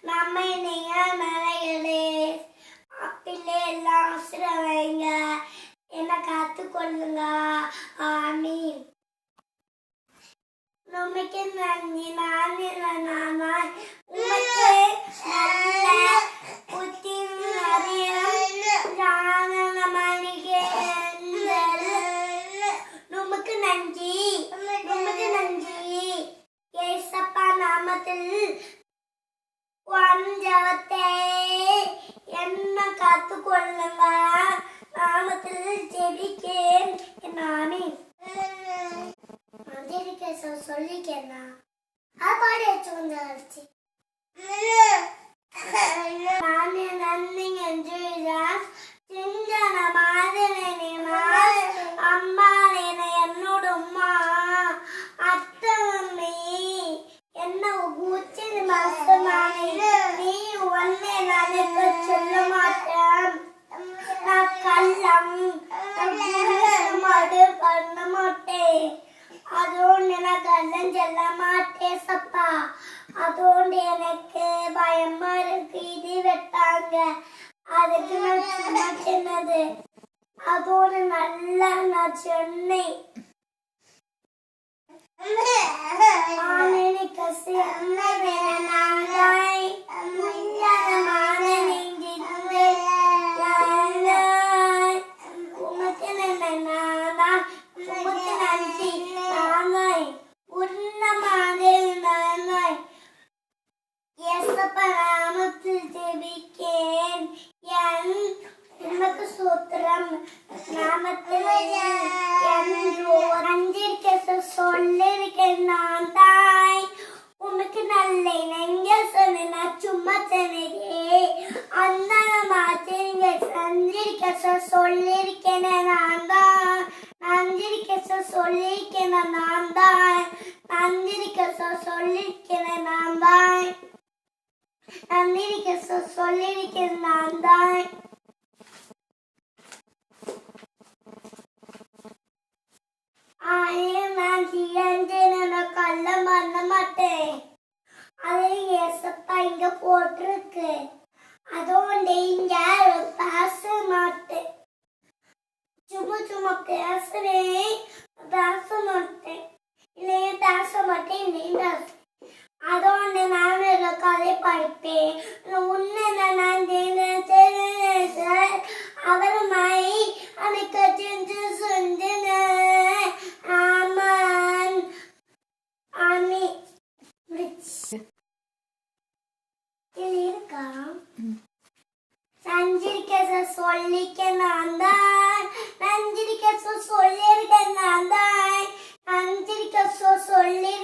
நம்மை நீங்கள் மலைகளே பிள்ளை எல்லாம் அவசரம் வைங்க என்ன காத்துக்கொள்ளுங்க. ஆமீன். நம்மைக்கு நன்றி. நான் உமக்கு நல்ல புத்தி நமக்கு நன்றி. நமக்கு நன்றி. ஏசப்பா நாமத்தில் ஜபத்தை என்ன காத்துக்கொள்ளுங்க. நாமத்தில் ஜெபிக்கேன். நானே சொல்லிக்கேன்னா அது பாடி வச்சு நானே நன்றி என்று சிஞ்சன மாதிரி அம்மா என்னோட அம்மா அத்தனை என்ன ஊச்சி மனசு நீ ஒன்னே நினைக்க சொல்ல மாட்டேன். நான் கள்ளம் அது பண்ண மாட்டேன். அதோண்டு நான் கள்ளம் சொல்ல மாட்டேன் சப்பா. அதோண்டு எனக்கு பயமா இருக்கு. இது வெட்டாங்க அதுக்கு நான் சும்மா சொன்னது. அதோடு நல்லா நான் சொன்னேன். சொல்லிருக்கேன் நான் தாய் உனக்கு நல்ல நெங்க சொன்ன சும்மா சொன்னதே அந்த மாத்திங்க சந்திரிக்க சொல்லிருக்கேன் நான் தான். நந்திரிக்க சொல்லிருக்கேன் நான் தான். நந்திரிக்க சொல்லிருக்கேன் நான் தான். நந்திரிக்க சொல்லிருக்கேன் நான் தான். நான் கள்ளம் பண்ண மாட்டேன். அது ஏசப்பா இங்க போட்டிருக்கு. அதோண்டு இங்க பேச மாட்டேன். சும்மா சும்மா பேசுறேன். பேச மாட்டேன். இல்லையே பேச மாட்டேன். இல்லையே அதோண்டு நான் கதை படிப்பேன். உன்னை நான் அவர் மாய் அனைக்கு செஞ்சு சொன்ன ஆமான். ஆமி இருக்கா நஞ்சிரிக்க சொல்லிக்க நான் தான். நஞ்சிரிக்க சொல்லியிருக்கேன் நான் தான். நஞ்சிரிக்க சொல்லி